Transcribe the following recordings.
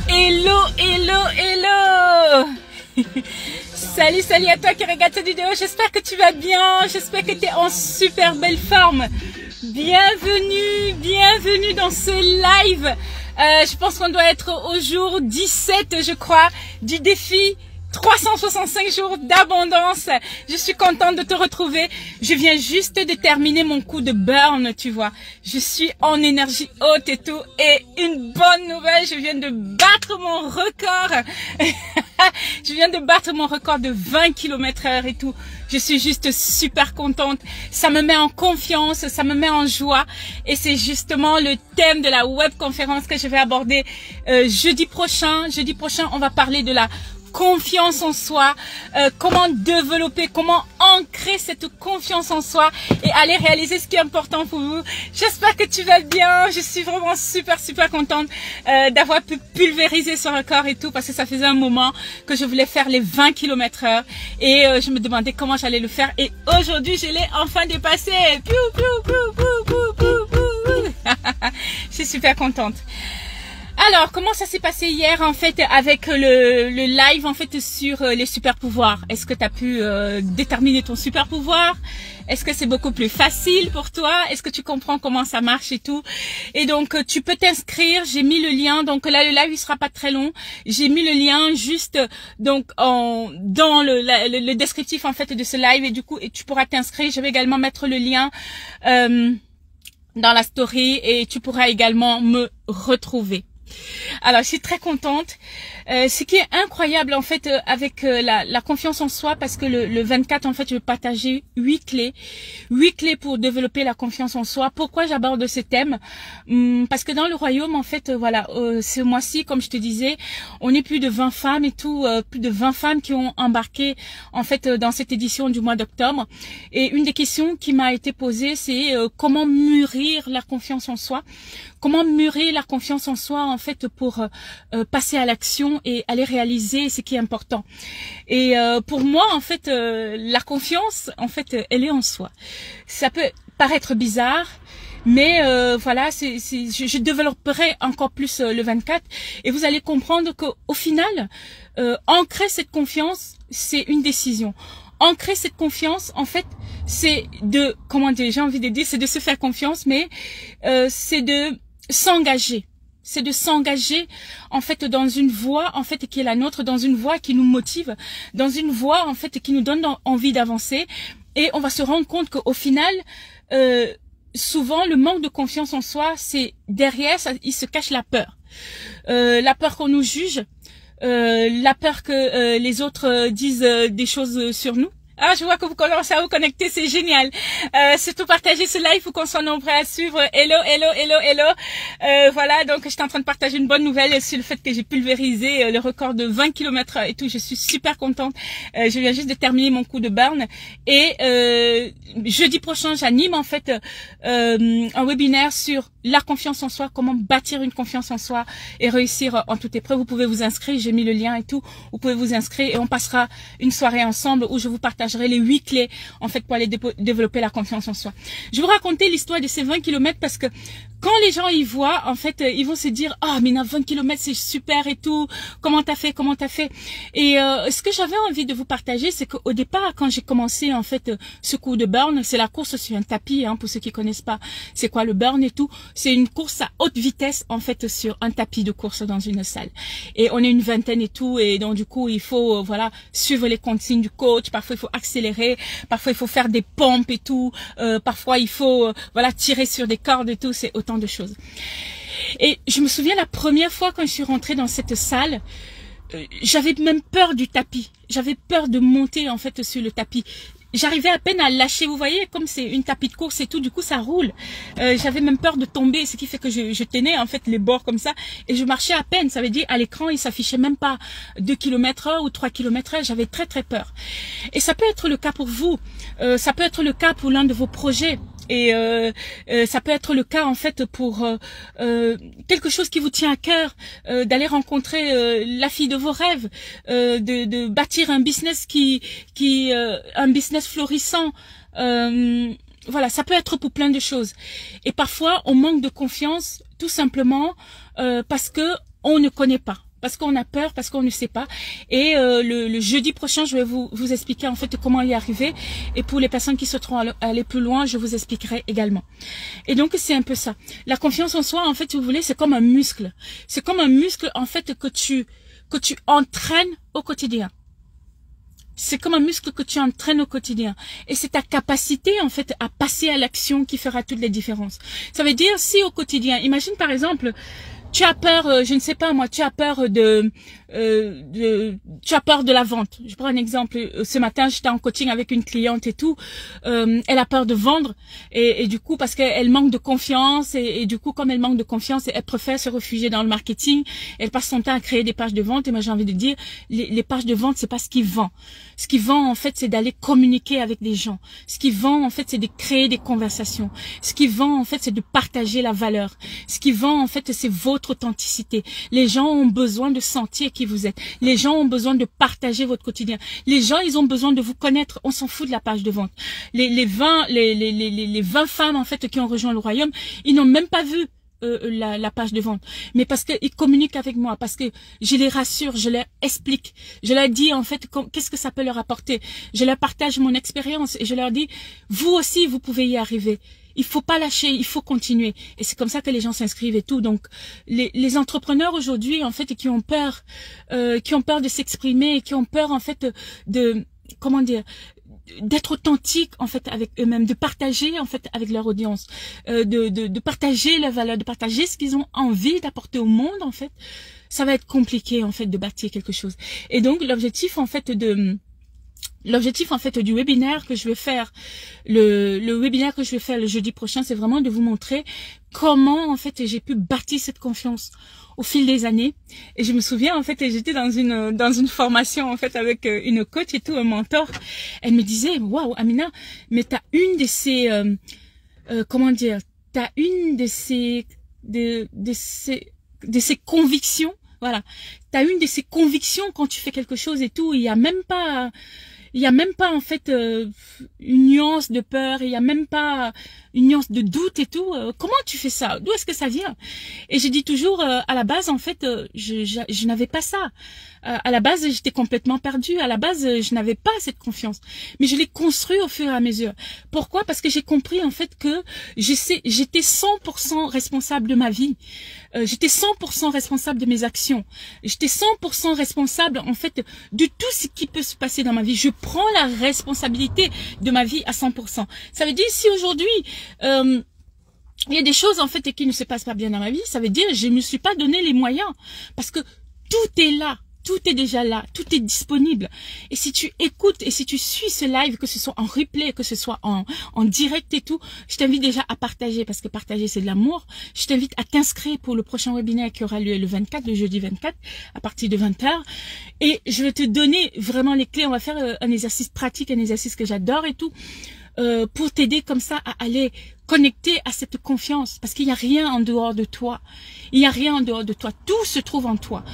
Hello, hello, hello. Salut, salut à toi qui regarde cette vidéo. J'espère que tu vas bien. J'espère que tu es en super belle forme. Bienvenue, bienvenue dans ce live. Je pense qu'on doit être au jour 17, je crois, du défi 365 jours d'abondance. Je suis contente de te retrouver. Je viens juste de terminer mon coup de burn, tu vois. Je suis en énergie haute et tout. Et une bonne nouvelle, je viens de battre mon record. Je viens de battre mon record de 20 km/h et tout. Je suis juste super contente. Ça me met en confiance, ça me met en joie. Et c'est justement le thème de la webconférence que je vais aborder jeudi prochain. Jeudi prochain, on va parler de la confiance en soi, comment développer, comment ancrer cette confiance en soi et aller réaliser ce qui est important pour vous. J'espère que tu vas bien. Je suis vraiment super contente d'avoir pu pulvériser ce record et tout, parce que ça faisait un moment que je voulais faire les 20 km/h et je me demandais comment j'allais le faire, et aujourd'hui je l'ai enfin dépassé. Je suis super contente. Alors, comment ça s'est passé hier en fait avec le live en fait sur les super pouvoirs? Est-ce que tu as pu déterminer ton super pouvoir? Est-ce que c'est beaucoup plus facile pour toi? Est-ce que tu comprends comment ça marche et tout? Et donc tu peux t'inscrire, j'ai mis le lien. Donc là le live il sera pas très long. J'ai mis le lien juste donc dans le descriptif en fait de ce live, et du coup tu pourras t'inscrire. Je vais également mettre le lien dans la story et tu pourras également me retrouver. Alors, je suis très contente. Ce qui est incroyable en fait avec la confiance en soi, parce que le 24 en fait je vais partager 8 clés pour développer la confiance en soi. Pourquoi j'aborde ce thème? Parce que dans le royaume en fait voilà, ce mois-ci, comme je te disais, on est plus de 20 femmes et tout, plus de 20 femmes qui ont embarqué en fait dans cette édition du mois d'octobre. Et une des questions qui m'a été posée, c'est comment mûrir la confiance en soi. Comment mûrir la confiance en soi en fait pour passer à l'action et aller réaliser ce qui est important. Et pour moi en fait la confiance en fait elle est en soi. Ça peut paraître bizarre, mais voilà, je développerai encore plus le 24 et vous allez comprendre qu'au final ancrer cette confiance, c'est une décision. Ancrer cette confiance, en fait, c'est de, comment dire, j'ai envie de dire, c'est de se faire confiance, mais c'est de s'engager. C'est de s'engager, en fait, dans une voie, en fait, qui est la nôtre, dans une voie qui nous motive, dans une voie, en fait, qui nous donne envie d'avancer. Et on va se rendre compte qu'au final, souvent, le manque de confiance en soi, c'est derrière, il se cache la peur. La peur qu'on nous juge, la peur que les autres disent des choses sur nous. Ah, je vois que vous commencez à vous connecter, c'est génial. Surtout partager ce live pour qu'on soit nombreux à suivre. Hello, hello, hello, hello. Voilà, donc j'étais en train de partager une bonne nouvelle sur le fait que j'ai pulvérisé le record de 20 km/h et tout. Je suis super contente. Je viens juste de terminer mon coup de burn. Et jeudi prochain, j'anime en fait un webinaire sur la confiance en soi, comment bâtir une confiance en soi et réussir en toute épreuve. Vous pouvez vous inscrire, j'ai mis le lien et tout. Vous pouvez vous inscrire et on passera une soirée ensemble où je vous partagerai les 8 clés en fait pour aller développer la confiance en soi. Je vais vous raconter l'histoire de ces 20 km parce que quand les gens y voient, en fait, ils vont se dire « Ah, mais 20 km, c'est super et tout. Comment t'as fait? Comment t'as fait ?» Et ce que j'avais envie de vous partager, c'est qu'au départ, quand j'ai commencé, en fait, ce coup de burn, c'est la course sur un tapis, hein, pour ceux qui connaissent pas c'est quoi le burn et tout. C'est une course à haute vitesse, en fait, sur un tapis de course dans une salle. Et on est une vingtaine et tout, et donc du coup, il faut, voilà, suivre les consignes du coach. Parfois, il faut accélérer. Parfois, il faut faire des pompes et tout. Parfois, il faut, voilà, tirer sur des cordes et tout. C'est autant de choses. Et je me souviens la première fois quand je suis rentrée dans cette salle, j'avais même peur du tapis. J'avais peur de monter en fait sur le tapis. J'arrivais à peine à lâcher, vous voyez, comme c'est une tapis de course et tout, du coup ça roule. J'avais même peur de tomber, ce qui fait que je tenais en fait les bords comme ça et je marchais à peine. Ça veut dire à l'écran il s'affichait même pas 2 km/h ou 3 km/h. J'avais très peur. Et ça peut être le cas pour vous, ça peut être le cas pour l'un de vos projets. Et ça peut être le cas en fait pour quelque chose qui vous tient à cœur, d'aller rencontrer la fille de vos rêves, de bâtir un business un business florissant. Voilà, ça peut être pour plein de choses. Et parfois, on manque de confiance, tout simplement parce que on ne connaît pas. Parce qu'on a peur, parce qu'on ne sait pas. Et le jeudi prochain, je vais vous expliquer en fait comment y arriver. Et pour les personnes qui souhaiteront aller plus loin, je vous expliquerai également. Et donc, c'est un peu ça. La confiance en soi, en fait, si vous voulez, c'est comme un muscle. C'est comme un muscle, en fait, que tu entraînes au quotidien. C'est comme un muscle que tu entraînes au quotidien. Et c'est ta capacité, en fait, à passer à l'action qui fera toutes les différences. Ça veut dire, si au quotidien, imagine par exemple, tu as peur, je ne sais pas moi, tu as peur tu as peur de la vente. Je prends un exemple. Ce matin, j'étais en coaching avec une cliente et tout. Elle a peur de vendre et du coup parce qu'elle manque de confiance et du coup comme elle manque de confiance, elle préfère se réfugier dans le marketing. Elle passe son temps à créer des pages de vente. Et moi j'ai envie de dire, les pages de vente c'est pas ce qui vend. Ce qui vend en fait c'est d'aller communiquer avec des gens. Ce qui vend en fait c'est de créer des conversations. Ce qui vend en fait c'est de partager la valeur. Ce qui vend en fait c'est votre authenticité. Les gens ont besoin de sentir qui vous êtes. Les gens ont besoin de partager votre quotidien. Les gens, ils ont besoin de vous connaître. On s'en fout de la page de vente. Les 20 femmes en fait qui ont rejoint le royaume, ils n'ont même pas vu la page de vente, mais parce qu'ils communiquent avec moi, parce que je les rassure, je leur explique, je leur dis en fait qu'est-ce que ça peut leur apporter, je leur partage mon expérience et je leur dis vous aussi vous pouvez y arriver. Il faut pas lâcher, il faut continuer. Et c'est comme ça que les gens s'inscrivent et tout. Donc, les entrepreneurs aujourd'hui, en fait, qui ont peur de s'exprimer, qui ont peur, en fait, comment dire, d'être authentique en fait avec eux-mêmes, de partager en fait avec leur audience, de partager leurs valeurs, de partager ce qu'ils ont envie d'apporter au monde en fait, ça va être compliqué en fait de bâtir quelque chose. Et donc l'objectif en fait du webinaire que je vais faire, le webinaire que je vais faire le jeudi prochain, c'est vraiment de vous montrer comment en fait j'ai pu bâtir cette confiance au fil des années. Et je me souviens en fait, j'étais dans une formation en fait avec une coach et tout, un mentor. Elle me disait waouh Amina, mais t'as une de ces comment dire, t'as une de ces convictions. Voilà, t'as une de ces convictions quand tu fais quelque chose et tout. Il y a même pas en fait une nuance de peur, il y a même pas une nuance de doute et tout. Comment tu fais ça? D'où est-ce que ça vient? Et je dis toujours à la base en fait, je n'avais pas ça. À la base, j'étais complètement perdue. À la base, je n'avais pas cette confiance. Mais je l'ai construit au fur et à mesure. Pourquoi? Parce que j'ai compris en fait que j'étais 100% responsable de ma vie. J'étais 100% responsable de mes actions. J'étais 100% responsable en fait de tout ce qui peut se passer dans ma vie. Je prends la responsabilité de ma vie à 100%. Ça veut dire si aujourd'hui il y a des choses en fait qui ne se passent pas bien dans ma vie, ça veut dire je ne me suis pas donné les moyens parce que tout est là. Tout est déjà là, tout est disponible. Et si tu écoutes et si tu suis ce live, que ce soit en replay, que ce soit en direct et tout, je t'invite déjà à partager parce que partager c'est de l'amour. Je t'invite à t'inscrire pour le prochain webinaire qui aura lieu le 24, le jeudi 24, à partir de 20h. Et je vais te donner vraiment les clés. On va faire un exercice pratique, un exercice que j'adore et tout. Pour t'aider comme ça à aller connecter à cette confiance. Parce qu'il n'y a rien en dehors de toi. Il n'y a rien en dehors de toi. Tout se trouve en toi.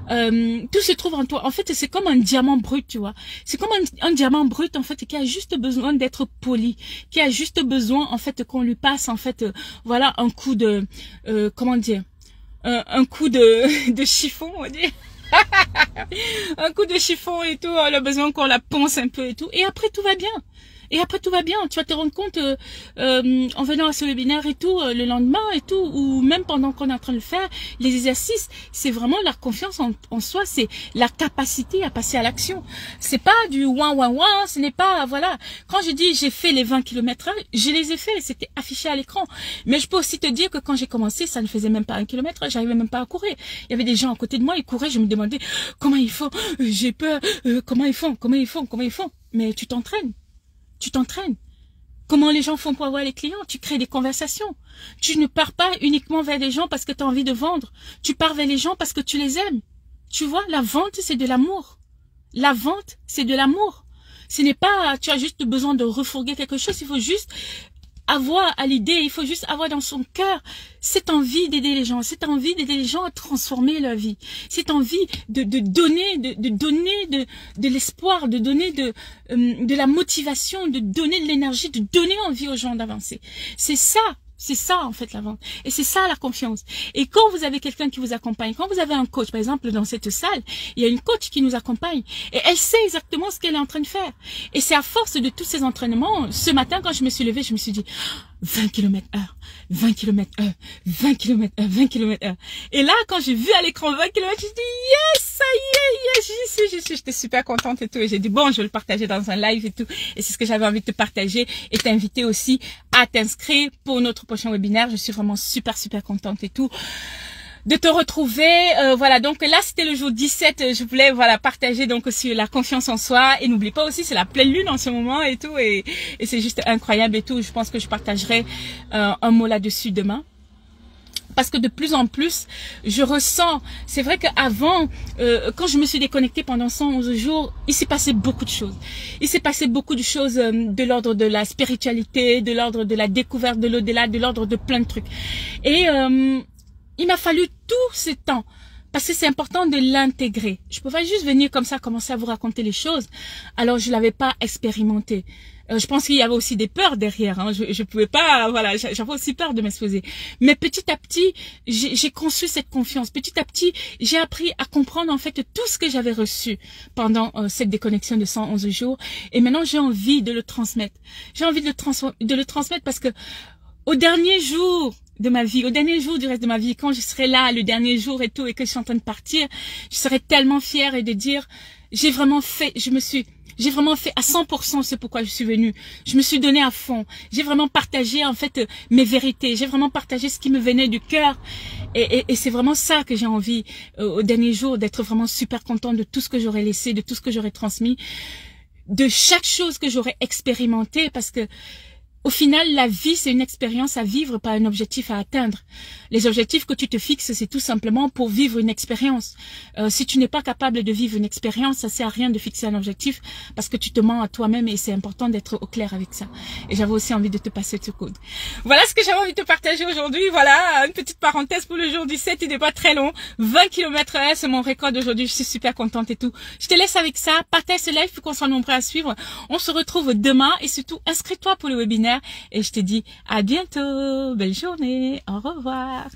Tout se trouve en toi. En fait, c'est comme un diamant brut, tu vois. C'est comme un diamant brut, en fait, qui a juste besoin d'être poli, qui a juste besoin, en fait, qu'on lui passe, en fait, voilà, un coup de, comment dire, un coup de chiffon, on va dire. Un coup de chiffon et tout. Elle a besoin qu'on la ponce un peu et tout. Et après, tout va bien. Et après tout va bien, tu vas te rendre compte en venant à ce webinaire et tout, le lendemain et tout, ou même pendant qu'on est en train de le faire, les exercices, c'est vraiment la confiance en soi, c'est la capacité à passer à l'action. C'est pas du ouin, ce n'est pas, voilà. Quand je dis j'ai fait les 20 km/h, je les ai fait, c'était affiché à l'écran. Mais je peux aussi te dire que quand j'ai commencé, ça ne faisait même pas 1 kilomètre, j'arrivais même pas à courir. Il y avait des gens à côté de moi, ils couraient, je me demandais comment ils font, j'ai peur, comment ils font. Mais tu t'entraînes. Tu t'entraînes. Comment les gens font pour avoir les clients? Tu crées des conversations. Tu ne pars pas uniquement vers les gens parce que tu as envie de vendre. Tu pars vers les gens parce que tu les aimes. Tu vois, la vente, c'est de l'amour. La vente, c'est de l'amour. Ce n'est pas, tu as juste besoin de refourguer quelque chose. Il faut juste avoir à l'idée, il faut juste avoir dans son cœur cette envie d'aider les gens, cette envie d'aider les gens à transformer leur vie, cette envie de donner de l'espoir, de donner de la motivation, de donner de l'énergie, de donner envie aux gens d'avancer. C'est ça C'est ça, en fait, la vente. Et c'est ça, la confiance. Et quand vous avez quelqu'un qui vous accompagne, quand vous avez un coach, par exemple, dans cette salle, il y a une coach qui nous accompagne. Et elle sait exactement ce qu'elle est en train de faire. Et c'est à force de tous ces entraînements, ce matin, quand je me suis levée, je me suis dit, 20 km/h, 20 km/h, 20 km/h, 20 km/h. Et là, quand j'ai vu à l'écran 20 km, je dis, yes, ça y est, yes, j'y suis. J'étais super contente et tout. Et j'ai dit, bon, je vais le partager dans un live et tout. Et c'est ce que j'avais envie de te partager et t'inviter aussi à t'inscrire pour notre prochain webinaire. Je suis vraiment super contente et tout de te retrouver. Voilà, donc là c'était le jour 17, je voulais partager donc aussi la confiance en soi. Et n'oublie pas aussi, c'est la pleine lune en ce moment et tout, et c'est juste incroyable et tout. Je pense que je partagerai un mot là-dessus demain. Parce que de plus en plus, je ressens, c'est vrai qu'avant, quand je me suis déconnectée pendant 111 jours, il s'est passé beaucoup de choses. Il s'est passé beaucoup de choses de l'ordre de la spiritualité, de l'ordre de la découverte de l'au-delà, de l'ordre de plein de trucs. Et il m'a fallu tout ce temps, parce que c'est important de l'intégrer. Je pouvais pas juste venir comme ça, commencer à vous raconter les choses, alors je l'avais pas expérimenté. Je pense qu'il y avait aussi des peurs derrière. Hein. Je pouvais pas, voilà, j'avais aussi peur de m'exposer. Mais petit à petit, j'ai conçu cette confiance. Petit à petit, j'ai appris à comprendre en fait tout ce que j'avais reçu pendant cette déconnexion de 111 jours. Et maintenant, j'ai envie de le transmettre. J'ai envie de le transmettre parce que au dernier jour de ma vie, au dernier jour du reste de ma vie, quand je serai là, le dernier jour et tout, et que je suis en train de partir, je serai tellement fière et de dire, j'ai vraiment fait à 100% ce pourquoi je suis venue. Je me suis donnée à fond. J'ai vraiment partagé en fait mes vérités. J'ai vraiment partagé ce qui me venait du cœur. Et c'est vraiment ça que j'ai envie au dernier jour, d'être vraiment super contente de tout ce que j'aurais laissé, de tout ce que j'aurais transmis, de chaque chose que j'aurais expérimenté, parce que au final, la vie, c'est une expérience à vivre, pas un objectif à atteindre. Les objectifs que tu te fixes, c'est tout simplement pour vivre une expérience. Si tu n'es pas capable de vivre une expérience, ça sert à rien de fixer un objectif parce que tu te mens à toi-même et c'est important d'être au clair avec ça. Et j'avais aussi envie de te passer ce code. Voilà ce que j'avais envie de te partager aujourd'hui. Voilà, une petite parenthèse pour le jour 17, il n'est pas très long. 20 km/h, c'est mon record d'aujourd'hui. Je suis super contente et tout. Je te laisse avec ça. Partage ce live pour qu'on soit nombreux à suivre. On se retrouve demain et surtout, inscris-toi pour le webinaire. Et je te dis à bientôt, belle journée, au revoir.